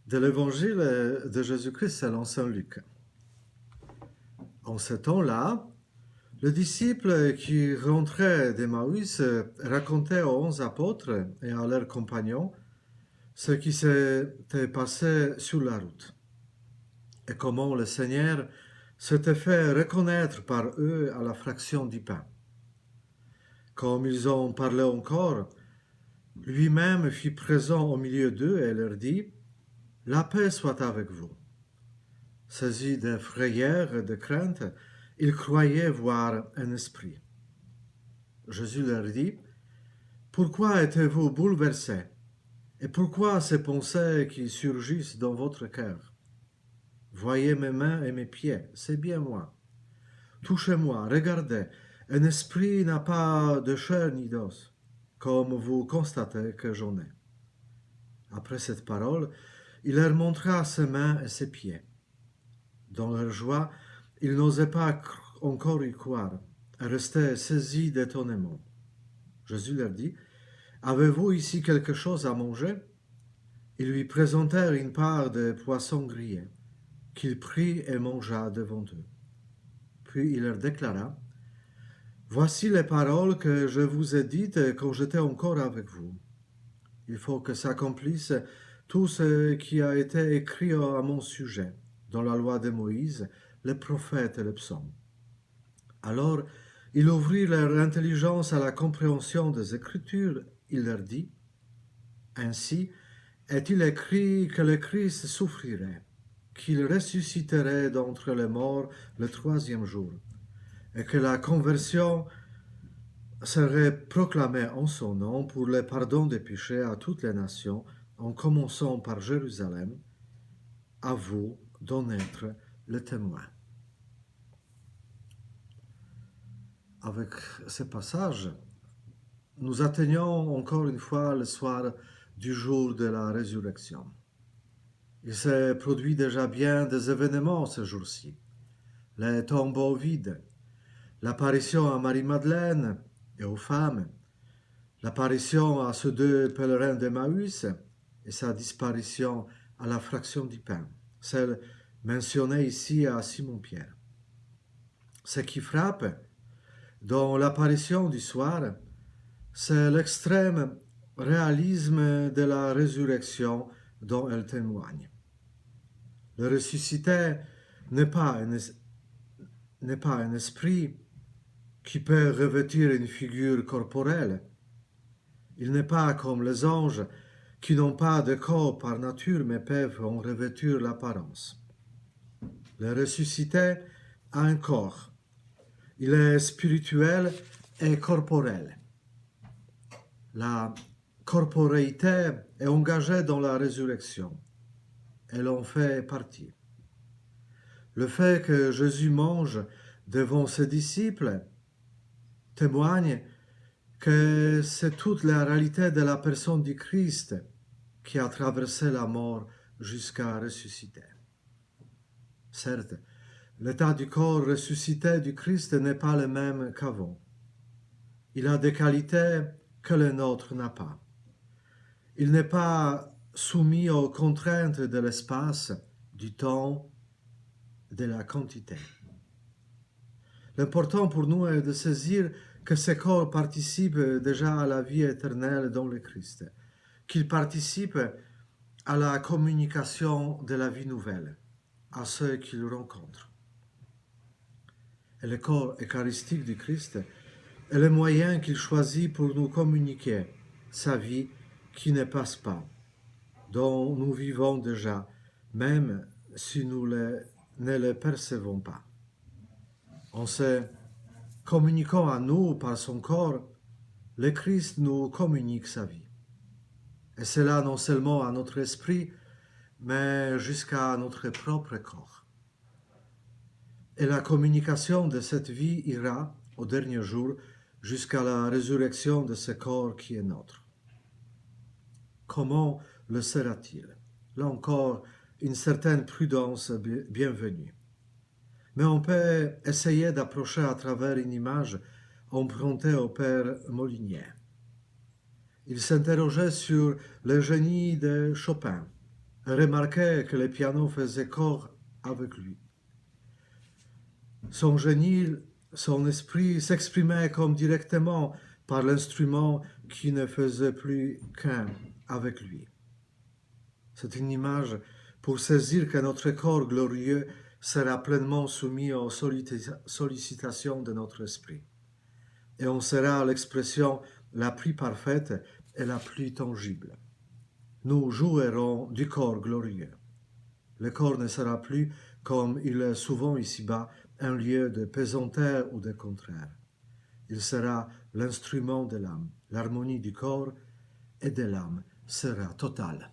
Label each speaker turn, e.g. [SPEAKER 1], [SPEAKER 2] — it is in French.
[SPEAKER 1] De l'évangile de Jésus-Christ selon saint Luc. En ce temps-là, le disciple qui rentrait d'Emmaüs racontait aux 11 apôtres et à leurs compagnons ce qui s'était passé sur la route et comment le Seigneur s'était fait reconnaître par eux à la fraction du pain. Comme ils ont parlé encore, lui-même fut présent au milieu d'eux et leur dit « La paix soit avec vous ». Saisis de frayeur et de crainte, ils croyaient voir un esprit. Jésus leur dit, « Pourquoi êtes-vous bouleversés? Et pourquoi ces pensées qui surgissent dans votre cœur? Voyez mes mains et mes pieds, c'est bien moi. Touchez-moi, regardez, un esprit n'a pas de chair ni d'os, comme vous constatez que j'en ai. » Après cette parole, il leur montra ses mains et ses pieds. Dans leur joie, ils n'osaient pas encore y croire et restaient saisis d'étonnement. Jésus leur dit, « Avez-vous ici quelque chose à manger ?» Ils lui présentèrent une part de poisson grillé, qu'il prit et mangea devant eux. Puis il leur déclara, « Voici les paroles que je vous ai dites quand j'étais encore avec vous. Il faut que s'accomplisse tout ce qui a été écrit à mon sujet dans la loi de Moïse, les prophètes et les psaumes. » Alors, il ouvrit leur intelligence à la compréhension des Écritures. Il leur dit, « Ainsi est-il écrit que le Christ souffrirait, qu'il ressusciterait d'entre les morts le troisième jour, et que la conversion serait proclamée en son nom pour le pardon des péchés à toutes les nations, en commençant par Jérusalem. À vous d'en être le témoin. » Avec ce passage, nous atteignons encore une fois le soir du jour de la résurrection. Il s'est produit déjà bien des événements ce jour-ci. Les tombeaux vides, l'apparition à Marie-Madeleine et aux femmes, l'apparition à ces deux pèlerins d'Emmaüs et sa disparition à la fraction du pain, celle mentionnée ici à Simon-Pierre. Ce qui frappe dans l'apparition du soir, c'est l'extrême réalisme de la résurrection dont elle témoigne. Le ressuscité n'est pas un esprit qui peut revêtir une figure corporelle. Il n'est pas comme les anges qui n'ont pas de corps par nature mais peuvent en revêtir l'apparence. Le ressuscité a un corps. Il est spirituel et corporel. La corporéité est engagée dans la résurrection. Elle en fait partie. Le fait que Jésus mange devant ses disciples témoigne que c'est toute la réalité de la personne du Christ qui a traversé la mort jusqu'à ressusciter. Certes, l'état du corps ressuscité du Christ n'est pas le même qu'avant. Il a des qualités que le nôtre n'a pas. Il n'est pas soumis aux contraintes de l'espace, du temps, de la quantité. L'important pour nous est de saisir que ce corps participe déjà à la vie éternelle dans le Christ, qu'il participe à la communication de la vie nouvelle, à ceux qu'il rencontre. Et le corps eucharistique du Christ est le moyen qu'il choisit pour nous communiquer sa vie qui ne passe pas, dont nous vivons déjà, même si nous ne le percevons pas. En se communiquant à nous par son corps, le Christ nous communique sa vie. Et cela non seulement à notre esprit, mais jusqu'à notre propre corps. Et la communication de cette vie ira, au dernier jour, jusqu'à la résurrection de ce corps qui est nôtre. Comment le sera-t-il? Là encore, une certaine prudence bienvenue. Mais on peut essayer d'approcher à travers une image empruntée au père Molinier. Il s'interrogeait sur le génie de Chopin. remarquait que le piano faisait corps avec lui. Son génie, son esprit s'exprimait comme directement par l'instrument qui ne faisait plus qu'un avec lui. C'est une image pour saisir que notre corps glorieux sera pleinement soumis aux sollicitations de notre esprit. Et on sera l'expression la plus parfaite et la plus tangible. Nous jouerons du corps glorieux. Le corps ne sera plus, comme il est souvent ici-bas, un lieu de pesanteur ou de contraire. Il sera l'instrument de l'âme. L'harmonie du corps et de l'âme sera totale.